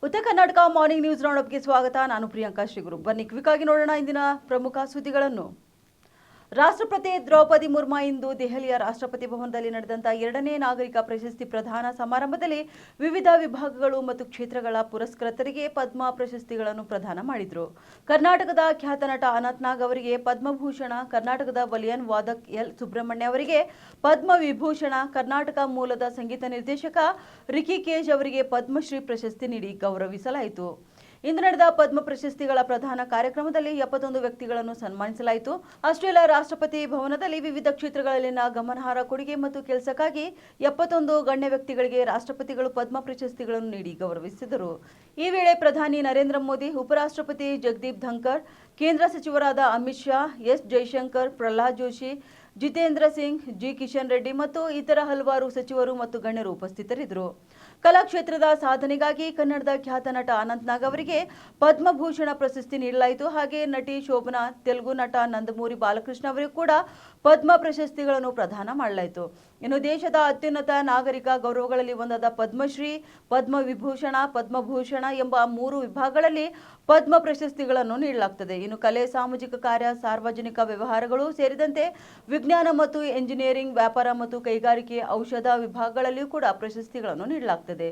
ಉತ್ತರ Karnataka morning news ರೌಂಡಪ್ಗೆ ಸ್ವಾಗತ. ನಾನು ಪ್ರಿಯಾಂಕಾ ಶ್ರೀಗುರು. ಬನ್ನಿ ಕ್ವಿಕ್ಕಾಗಿ ನೋಡೋಣ ಇಂದಿನ ಪ್ರಮುಖ ಸುದ್ದಿಗಳನ್ನು. ರಾಷ್ಟ್ರಪತಿ ದ್ರೌಪದಿ ಮುರ್ಮು ಇಂದು ದೆಹಲಿಯ ರಾಷ್ಟ್ರಪತಿ ಭವನದಲ್ಲಿ ನಡೆದಂತ 2ನೇ ನಾಗರಿಕ ಪ್ರಶಸ್ತಿ ಪ್ರದಾನ ಸಮಾರಂಭದಲ್ಲಿ ವಿವಿಧ ವಿಭಾಗಗಳು ಮತ್ತು ಕ್ಷೇತ್ರಗಳ ಪುರಸ್ಕೃತರಿಗೆ ಪದ್ಮ ಪ್ರಶಸ್ತಿಗಳನ್ನು ಪ್ರದಾನ ಮಾಡಿದರು. ಕರ್ನಾಟಕದ ಖ್ಯಾತ ನಟ ಅನಂತ್ ನಾಗ್ ಅವರಿಗೆ ಪದ್ಮಭೂಷಣ, ಕರ್ನಾಟಕದ ವಲಿಯನ್ ವಾದಕ್ ಎಲ್ ಸುಬ್ರಹ್ಮಣ್ಯ ಅವರಿಗೆ ಪದ್ಮ ವಿಭೂಷಣ, ಕರ್ನಾಟಕ ಮೂಲದ ಸಂಗೀತ ನಿರ್ದೇಶಕ ರಿಕಿ ಕೇಜ್ ಅವರಿಗೆ ಪದ್ಮಶ್ರೀ ಪ್ರಶಸ್ತಿ ನೀಡಿ ಗೌರವಿಸಲಾಯಿತು. ಇಂದು ನಡೆದ ಪದ್ಮ ಪ್ರಶಸ್ತಿಗಳ ಪ್ರದಾನ ಕಾರ್ಯಕ್ರಮದಲ್ಲಿ 71 ವ್ಯಕ್ತಿಗಳನ್ನು ಸನ್ಮಾನಿಸಲಾಯಿತು. ಆಸ್ಟ್ರೇಲಿಯಾ ರಾಷ್ಟ್ರಪತಿ ಭವನದಲ್ಲಿ ವಿವಿಧ ಕ್ಷೇತ್ರಗಳಲ್ಲಿನ ಗಮನಾರ್ಹ ಕೊಡುಗೆ ಮತ್ತು ಕೆಲಸಕ್ಕಾಗಿ 71 ಗಣ್ಯ ವ್ಯಕ್ತಿಗಳಿಗೆ ರಾಷ್ಟ್ರಪತಿಗಳು ಪದ್ಮ ಪ್ರಶಸ್ತಿಗಳನ್ನು ನೀಡಿ ಗೌರವಿಸಿದರು. ಈ ವೇಳೆ ಪ್ರಧಾನಿ ನರೇಂದ್ರ ಮೋದಿ, ಉಪರಾಷ್ಟ್ರಪತಿ ಜಗದೀಪ್ ಧನ್ಕರ್, ಕೇಂದ್ರ ಸಚಿವರಾದ ಅಮಿತ್ ಶಾ, ಎಸ್ ಜೈಶಂಕರ್, ಪ್ರಹ್ಲಾದ್ ಜೋಶಿ, ಜಿತೇಂದ್ರ ಸಿಂಗ್, ಜಿ ಕಿಶನ್ ರೆಡ್ಡಿ ಮತ್ತು ಇತರ ಹಲವಾರು ಸಚಿವರು ಮತ್ತು ಗಣ್ಯರು ಉಪಸ್ಥಿತರಿದ್ದರು. ಕಲಾ ಕ್ಷೇತ್ರದ ಸಾಧನೆಗಾಗಿ ಕನ್ನಡದ ಖ್ಯಾತ ನಟ ಅನಂತ್ ನಾಗ್ ಅವರಿಗೆ ಪದ್ಮಭೂಷಣ ಪ್ರಶಸ್ತಿ ನೀಡಲಾಯಿತು. ಹಾಗೆ ನಟಿ ಶೋಭನಾ, ತೆಲುಗು ನಟ ನಂದಮೂರಿ ಬಾಲಕೃಷ್ಣ ಅವರಿಗೂ ಕೂಡ ಪದ್ಮ ಪ್ರಶಸ್ತಿಗಳನ್ನು ಪ್ರದಾನ ಮಾಡಲಾಯಿತು. ಇನ್ನು ದೇಶದ ಅತ್ಯುನ್ನತ ನಾಗರಿಕ ಗೌರವಗಳಲ್ಲಿ ಒಂದಾದ ಪದ್ಮಶ್ರೀ, ಪದ್ಮ ವಿಭೂಷಣ, ಪದ್ಮಭೂಷಣ ಎಂಬ 3 ವಿಭಾಗಗಳಲ್ಲಿ ಪದ್ಮ ಪ್ರಶಸ್ತಿಗಳನ್ನು ನೀಡಲಾಗುತ್ತದೆ. ಇನ್ನು ಕಲೆ, ಸಾಮಾಜಿಕ ಕಾರ್ಯ, ಸಾರ್ವಜನಿಕ ವ್ಯವಹಾರಗಳು ಸೇರಿದಂತೆ ವಿಜ್ಞಾನ ಮತ್ತು ಎಂಜಿನಿಯರಿಂಗ್, ವ್ಯಾಪಾರ ಮತ್ತು ಕೈಗಾರಿಕೆ, ಔಷಧ ವಿಭಾಗಗಳಲ್ಲಿಯೂ ಕೂಡ ಪ್ರಶಸ್ತಿಗಳನ್ನು ನೀಡಲಾಗುತ್ತದೆ.